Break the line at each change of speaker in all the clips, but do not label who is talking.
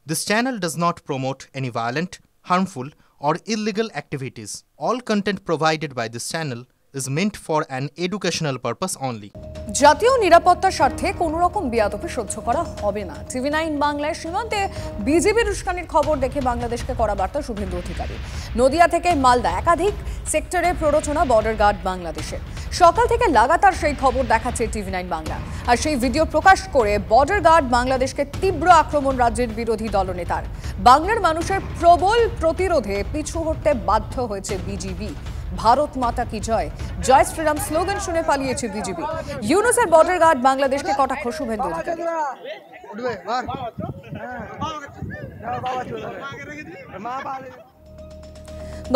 This channel does not promote any violent, harmful, or illegal activities. All content provided by this channel is meant for an educational purpose only.
জাতীয় নিরাপত্তার স্বার্থে কোনো রকম বেয়াদবি সহ্য করা হবে না। TV9 বাংলায় সীমান্তে বিজিবির উস্কানির খবর দেখে বাংলাদেশকে করা বার্তা শুভেন্দু অধিকারী। নদিয়া থেকে মালদা একাধিক সেক্টরে প্ররোচনা বর্ডার গার্ড বাংলাদেশের। সকাল থেকে লাগাতার সেই খবর দেখাচ্ছে TV9 বাংলা। আর সেই ভিডিও প্রকাশ করে বর্ডার গার্ড বাংলাদেশকে তীব্র আক্রমণ রাজ্যের বিরোধী দলনেতার। বাংলার মানুষের প্রবল প্রতিরোধে পিছু হটতে বাধ্য হয়েছে বিজিবি। ভারত মাতা কি জয়, জয় শ্রীরাম স্লোগান শুনে পালিয়েছে বিজিবি। ইউনুসের বর্ডার গার্ড বাংলাদেশকে কটাক্ষ শুভেন্দু অধিকারী।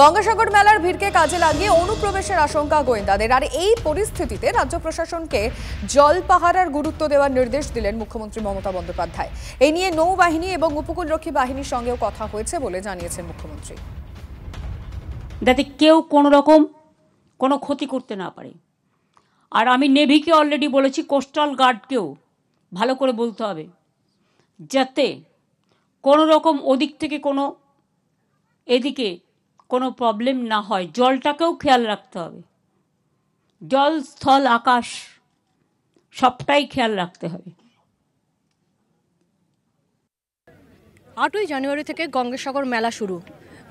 গঙ্গাসাগর মেলার ভিড়কে কাজে লাগিয়ে অনুপ্রবেশের আশঙ্কা গোয়েন্দাদের। আর এই পরিস্থিতিতে রাজ্য প্রশাসনকে জল পাহারার গুরুত্ব দেওয়ার নির্দেশ দিলেন মুখ্যমন্ত্রী মমতা বন্দ্যোপাধ্যায়। এই নিয়ে নৌবাহিনী এবং উপকূলরক্ষী বাহিনীর সঙ্গেও কথা হয়েছে বলে জানিয়েছেন মুখ্যমন্ত্রী।
যাতে কেউ কোনো রকম কোনো ক্ষতি করতে না পারে। আর আমি নেভিকে অলরেডি বলেছি, কোস্টাল গার্ডকেও ভালো করে বলতে হবে যাতে কোনো রকম ওদিক থেকে কোনো এদিকে কোনো প্রবলেম না হয়। জলটাকেও খেয়াল রাখতে হবে, জল স্থল আকাশ সবটাই খেয়াল রাখতে হবে।
8ই জানুয়ারি থেকে গঙ্গাসাগর মেলা শুরু।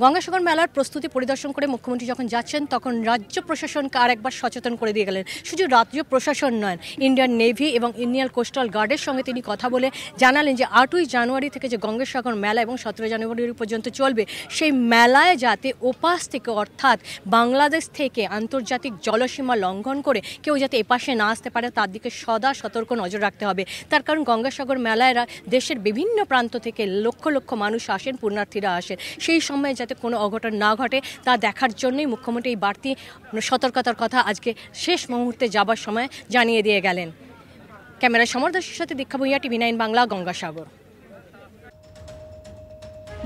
গঙ্গাসাগর মেলার প্রস্তুতি পরিদর্শন করে মুখ্যমন্ত্রী যখন যাচ্ছেন তখন রাজ্য প্রশাসনকে আর একবার সচেতন করে দিয়ে গেলেন। শুধু রাজ্য প্রশাসন নয়, ইন্ডিয়ান নেভি এবং ইন্ডিয়ান কোস্টাল গার্ডের সঙ্গে তিনি কথা বলে জানালেন যে 8ই জানুয়ারি থেকে যে গঙ্গাসাগর মেলা এবং 17 জানুয়ারি পর্যন্ত চলবে, সেই মেলায় যাতে ওপাশ থেকে অর্থাৎ বাংলাদেশ থেকে আন্তর্জাতিক জলসীমা লঙ্ঘন করে কেউ যাতে এপাশে না আসতে পারে তার দিকে সদা সতর্ক নজর রাখতে হবে। তার কারণ গঙ্গাসাগর মেলায় দেশের বিভিন্ন প্রান্ত থেকে লক্ষ লক্ষ মানুষ আসেন, পুণ্যার্থীরা আসেন। সেই সময় যাতে কোনো অঘটন না ঘটে তা দেখার জন্যই মুখ্যমন্ত্রী এই বাড়তি সতর্কতার কথা আজকে শেষ মুহূর্তে যাবার সময় জানিয়ে দিয়ে গেলেন। ক্যামেরায় সমর দাসের সাথে দীক্ষা ভূঁইয়া, TV9 বাংলা, গঙ্গাসাগর।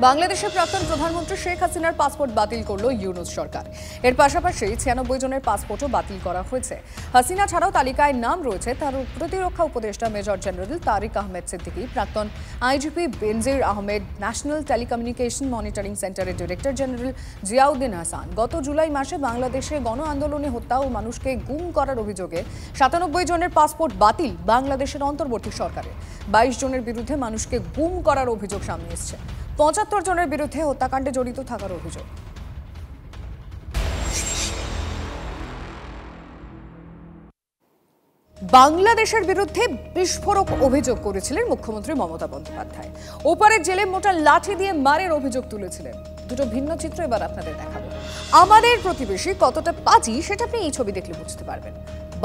বাংলাদেশের প্রাক্তন প্রধানমন্ত্রী শেখ হাসিনার পাসপোর্ট বাতিল করল ইউনুস সরকার। এর পাশাপাশি 96 জনের পাসপোর্টও বাতিল করা হয়েছে। হাসিনা ছাড়াও তালিকায় নাম রয়েছে তার প্রতিরক্ষা উপদেষ্টা মেজর জেনারেল তারিক আহমেদ সিদ্দিকী, প্রাক্তন আইজিপি বেনজির আহমেদ, ন্যাশনাল টেলিকমিউনিকেশন মনিটরিং সেন্টারের ডিরেক্টর জেনারেল জিয়াউদ্দিন হাসান। গত জুলাই মাসে বাংলাদেশে গণ আন্দোলনে হত্যা ও মানুষকে গুম করার অভিযোগে 97 জনের পাসপোর্ট বাতিল বাংলাদেশের অন্তর্বর্তী সরকারের। 22 জনের বিরুদ্ধে মানুষকে গুম করার অভিযোগ সামনে এসেছে। 75 জনের বিরুদ্ধে হত্যাকাণ্ডে জড়িত থাকার অভিযোগ। বাংলাদেশের বিরুদ্ধে বিস্ফোরক অভিযোগ করেছিলেন মুখ্যমন্ত্রী মমতা বন্দ্যোপাধ্যায়। ওপারের জেলে মোটা লাঠি দিয়ে মারের অভিযোগ তুলেছিলেন। দুটো ভিন্ন চিত্র এবার আপনাদের দেখাবো। আমাদের প্রতিবেশী কতটা পাজি সেটা আপনি এই ছবি দেখলে বুঝতে পারবেন।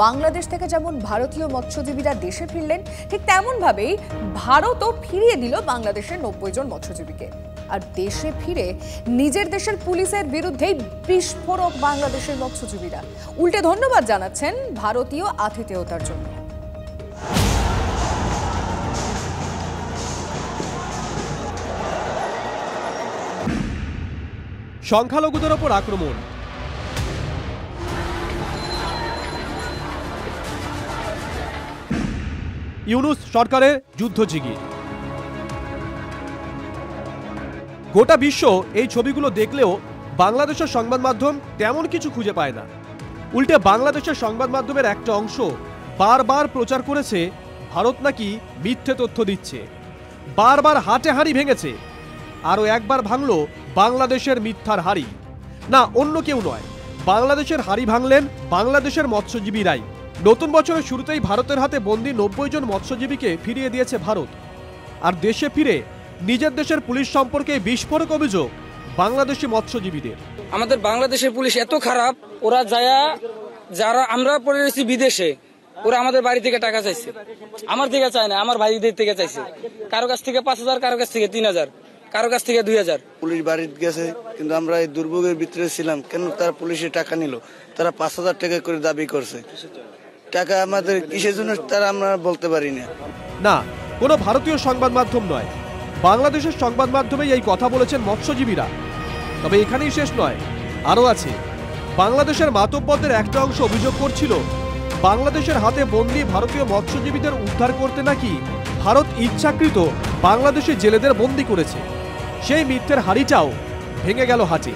বাংলাদেশ থেকে যেমন ভারতীয় মৎস্যজীবীরা দেশে ফিরলেন, ঠিক তেমন ভাবেই ভারতও ফিরিয়ে দিল বাংলাদেশের 90 জন মৎস্যজীবীকে। আর দেশে ফিরে নিজের দেশের পুলিশের বিরুদ্ধেই বিস্ফোরক বাংলাদেশের মৎস্যজীবীরা। উল্টে ধন্যবাদ জানাচ্ছেন ভারতীয় আতিথেয়তার জন্য।
সংখ্যালঘুদের ওপর আক্রমণ, ইউনুস সরকারের যুদ্ধজিগি। গোটা বিশ্ব এই ছবিগুলো দেখলেও বাংলাদেশের সংবাদ মাধ্যম তেমন কিছু খুঁজে পায় না। উল্টে বাংলাদেশের সংবাদ মাধ্যমের একটা অংশ বারবার প্রচার করেছে ভারত নাকি মিথ্যে তথ্য দিচ্ছে, বারবার হাটে হাঁড়ি ভেঙেছে। আরও একবার ভাঙল বাংলাদেশের মিথ্যার হাঁড়ি। না, অন্য কেউ নয়, বাংলাদেশের হাঁড়ি ভাঙলেন বাংলাদেশের মৎস্যজীবীরাই। নতুন বছরের শুরুতেই ভারতের হাতে বন্দী 90 জন মৎস্যজীবীকে ফিরিয়ে দিয়েছে ভারত। আর দেশে ফিরে নিজের দেশের পুলিশ সম্পর্কে বিস্ফোরক অভিযোগ বাংলাদেশি মৎস্যজীবীদের।
আমাদের বাংলাদেশের পুলিশ এত খারাপ, ওরা যারা আমরা পড়ে রয়েছি বিদেশে, ওরা আমাদের বাড়ি থেকে টাকা চাইছে। আমার থেকে চায় না, আমার ভাইদের থেকে চাইছে। কারো কাছ থেকে 5000, কারো কাছ থেকে 3000, কারো কাছ থেকে 2000।
পুলিশ বাড়িতে গেছে, কিন্তু আমরা এই দুর্ভোগের ভিতরে ছিলাম। কেন তারা পুলিশের টাকা নিল? তারা 5000 টাকা করে দাবি করছে। টাকা আমাদের কিসের জন্য তারা আমরা বলতে পারি না।
না, কোনো ভারতীয় সংবাদ মাধ্যম নয়, বাংলাদেশের সংবাদ মাধ্যমেই এই কথা বলেছেন মৎস্যজীবীরা। তবে এখানেই শেষ নয়, আরও আছে। বাংলাদেশের মাতব্বরদের একটা অংশ অভিযোগ করছিল বাংলাদেশের হাতে বন্দী ভারতীয় মৎস্যজীবীদের উদ্ধার করতে নাকি ভারত ইচ্ছাকৃত বাংলাদেশি জেলেদের বন্দী করেছে। সেই মিথ্যের হাড়িটাও ভেঙে গেল হাতে।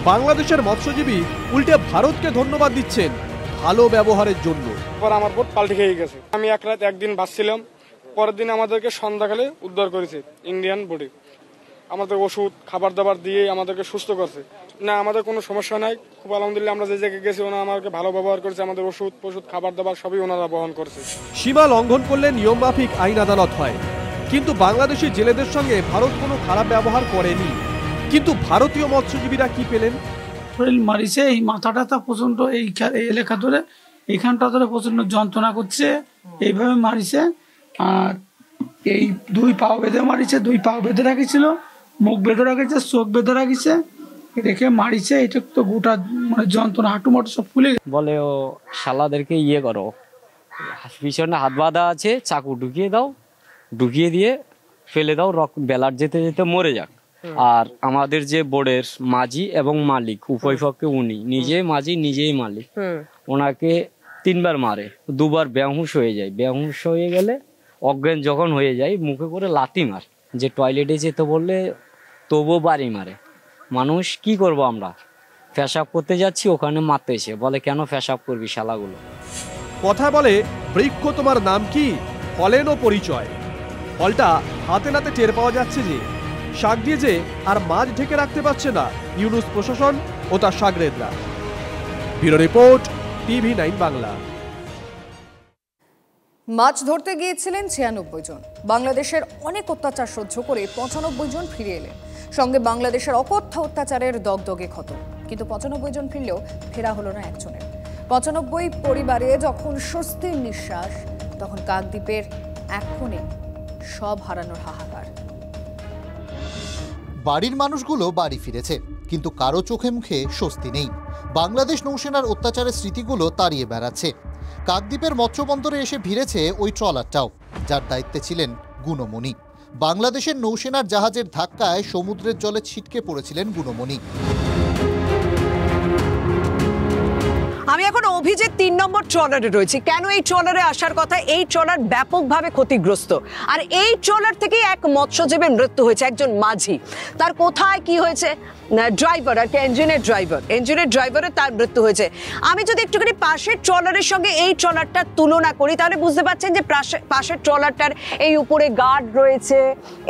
বাংলাদেশের মৎস্যজীবী উল্টে ভারতকে ধন্যবাদ দিচ্ছেন ভালো ব্যবহারের জন্য।
আমার বোট পাল্টে খেয়ে গেছে। আমি এক রাত একদিন বাঁচছিলাম, পরের দিন আমাদেরকে সন্ধ্যাকালে উদ্ধার করেছে ইন্ডিয়ান বোটে। আমাদের ওষুধ খাবার দাবার দিয়ে আমাদেরকে সুস্থ করছে। না, আমাদের কোনো সমস্যা নাই, খুব আলহামদুলিল্লাহ। আমরা যে জায়গায় গেছি ওনারা আমাকে ভালো ব্যবহার করেছে, আমাদের ওষুধ খাবার দাবার সবই ওনারা বহন করছে।
সীমা লঙ্ঘন করলে নিয়ম মাফিক আইন আদালত হয়, কিন্তু বাংলাদেশি জেলেদের সঙ্গে ভারত কোনো খারাপ ব্যবহার করেনি। কিন্তু ভারতীয় মৎস্যজীবীরা কি পেলেন?
শরীর মারিছে, এই মাথাটা তা প্রচন্ড, এই এলাকা ধরে এইখানটা ধরে প্রচন্ড যন্ত্রণা করছে, এইভাবে মারিছে। আর এই দুই পাও বেঁধে মারিছে, দুই পাও বেঁধে রাখিছিল, মুখ বেঁধে রাখিছে, চোখ বেঁধে রাখিছে, রেখে মারিছে। এটা তো গোটা মানে যন্ত্রণা, হাঁটু মাটু সব ফুলে
বলে ও শালাদেরকে ইয়ে করো, পিছনে হাত বাঁধা আছে, চাকু ঢুকিয়ে দাও, ঢুকিয়ে দিয়ে ফেলে দাও, বেলার যেতে যেতে মরে যাক। আর আমাদের যে বোর্ডের মাঝি এবং মালিক উভয় পক্ষে, উনি নিজে মাঝি নিজেই মালিক, ওনাকে 3 বার মারে, 2 বার বেহুশ হয়ে যায়। বেহুশ হয়ে গেলে অজ্ঞান যখন হয়ে যায়, মুখে করে লাথি মার, যে টয়লেটে যেতে বললে তবুও বাড়ি মারে। মানুষ কি করব, আমরা পেশাব করতে যাচ্ছি, ওখানে মারতেছে, বলে কেন পেশাব করবি শালাগুলো।
কথা বলে বৃক্ষ তোমার নাম কি, ফলেনও পরিচয়। ফলটা হাতে নাতে টের পাওয়া যাচ্ছে যে শাক দিয়ে যে আর মাছ ঢেকে রাখতে পারছে না ইউনুস প্রশাসন ও তার শাগরেদরা। Bureau report, TV9 Bangla.
মাছ ধরতে গিয়েছিলেন 96 জন। বাংলাদেশের অনেক অত্যাচার সহ্য করে 95 জন ফিরে এলেন। সঙ্গে বাংলাদেশের অকথ্য অত্যাচারের দগদগে ক্ষত। কিন্তু 95 জন ফিরলেও ফেরা হলো না একজনের। 95 পরিবারে যখন স্বস্তির নিঃশ্বাস, তখন কাকদ্বীপের এক কোণে সব হারানোর হাহাকার।
বাড়ির মানুষগুলো বাড়ি ফিরেছে, কিন্তু কারো চোখে মুখে স্বস্তি নেই। বাংলাদেশ নৌসেনার অত্যাচারের স্মৃতিগুলো তাড়িয়ে বেড়াচ্ছে। কাকদ্বীপের মৎস্যবন্দরে এসে ভিড়েছে ওই ট্রলারটাও, যার দায়িত্বে ছিলেন গুণমণি। বাংলাদেশের নৌসেনার জাহাজের ধাক্কায় সমুদ্রের জলে ছিটকে পড়েছিলেন গুণমণি।
আমি এখন অভিজিৎ 3 নম্বর ট্রলারে রয়েছি। কেন এই ট্রলারে আসার কথা? এই ট্রলার ব্যাপকভাবে ক্ষতিগ্রস্ত, আর এই ট্রলার থেকে এক মৎস্যজীবীর মৃত্যু হয়েছে, একজন মাঝি। তার কোথায় কি হয়েছে? ড্রাইভার আর কি, ইঞ্জিনের ড্রাইভারের তার মৃত্যু হয়েছে। আমি যদি একটুখানি পাশের ট্রলারের সঙ্গে এই ট্রলারটার তুলনা করি, তাহলে বুঝতে পারছেন যে পাশের ট্রলারটার এই উপরে গার্ড রয়েছে,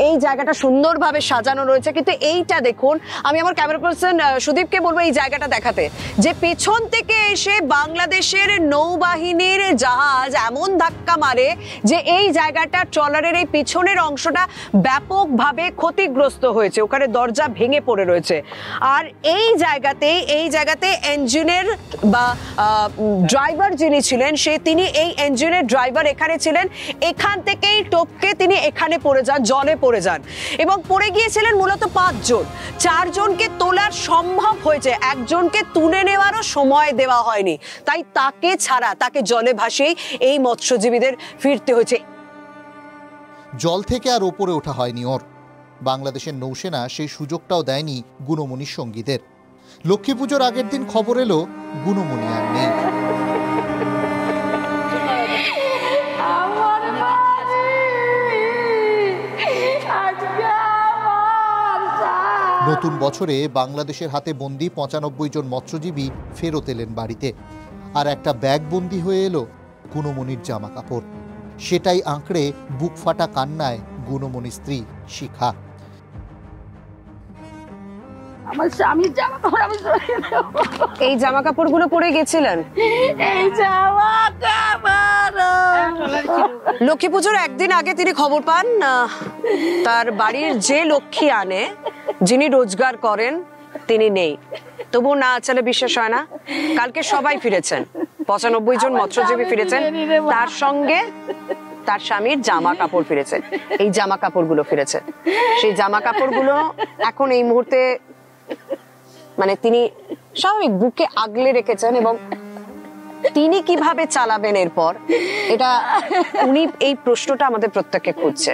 এই জায়গাটা সুন্দরভাবে সাজানো রয়েছে। কিন্তু এইটা দেখুন, আমি আমার ক্যামেরা পার্সন সুদীপকে বলবো এই জায়গাটা দেখাতে, যে পেছন থেকে এসে বাংলাদেশের নৌবাহিনীর জাহাজ এমন ধাক্কা মারে যে এই জায়গাটা, ট্রলারের এই পিছনের অংশটা ব্যাপকভাবে ক্ষতিগ্রস্ত হয়েছে, ওখানে দরজা ভেঙে পড়ে রয়েছে। আর এই জায়গাতে ইঞ্জিনের বা ড্রাইভার যিনি ছিলেন, তিনি এই ইঞ্জিনের ড্রাইভার এখানে ছিলেন, এখান থেকেই টপকে তিনি এখানে পড়ে যান, জলে পড়ে যান, এবং পড়ে গিয়েছিলেন মূলত 5 জন। 4 জনকে তোলার সম্ভব হয়েছে, একজনকে তুলে নেওয়ারও সময় দেওয়া হয়নি, তাই তাকে ছাড়া, তাকে জলে ভাসিয়েই এই মৎস্যজীবীদের ফিরতে হয়েছে।
জল থেকে আর ওপরে ওঠা হয়নি ওর। বাংলাদেশের নৌসেনা সেই সুযোগটাও দেয়নি গুণমণির সঙ্গীদের। লক্ষ্মী পুজোর আগের দিন খবর এলো গুণমণি আর নেই। নতুন বছরে বাংলাদেশের হাতে বন্দী 95 জন মৎস্যজীবী ফেরত এলেন বাড়িতে। আর একটা ব্যাগ বন্দী হয়ে এলো গুণমণির জামা কাপড়। সেটাই আঁকড়ে বুক ফাটা কান্নায় গুণমণির স্ত্রী শিখা।
আমার স্বামীর জামা কাপড় আমি
এই জামা কাপড়গুলো পরে গেছিলেন?
এই জামা কাপড়
লক্ষ্মী পুজোর একদিন আগে তিনি খবর পান তার বাড়ির যে লক্ষ্মী আনে, যিনি রোজগার করেন, তিনি নেই। তবু না চলে বিশ্বাস হয় না। কালকে সবাই ফিরেছেন, 95 জন মৎস্যজীবী ফিরেছেন, তার সঙ্গে তার স্বামীর জামা কাপড় ফিরেছে। এই জামা কাপড়গুলো ফিরেছে। সেই জামা কাপড়গুলো এখন এই মুহূর্তে মানে তিনি স্বাভাবিক বুকে আগলে রেখেছেন, এবং তিনি কিভাবে চালাবেন এরপর, এটা উনি এই প্রশ্নটা আমাদের প্রত্যেককে খুঁজছে।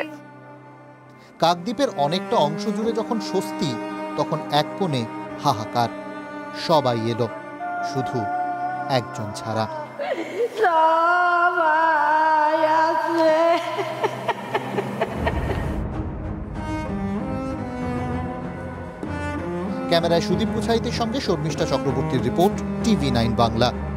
কাকদ্বীপের অনেকটা অংশ জুড়ে যখন স্বস্তি, তখন এক কোণে হাহাকার। সবাই এলো, শুধু একজন ছাড়া।
সবাই আছে
ক্যামেরায় সুদীপ গুছাইতের সঙ্গে শর্মিষ্ঠা চক্রবর্তীর রিপোর্ট, TV9 বাংলা।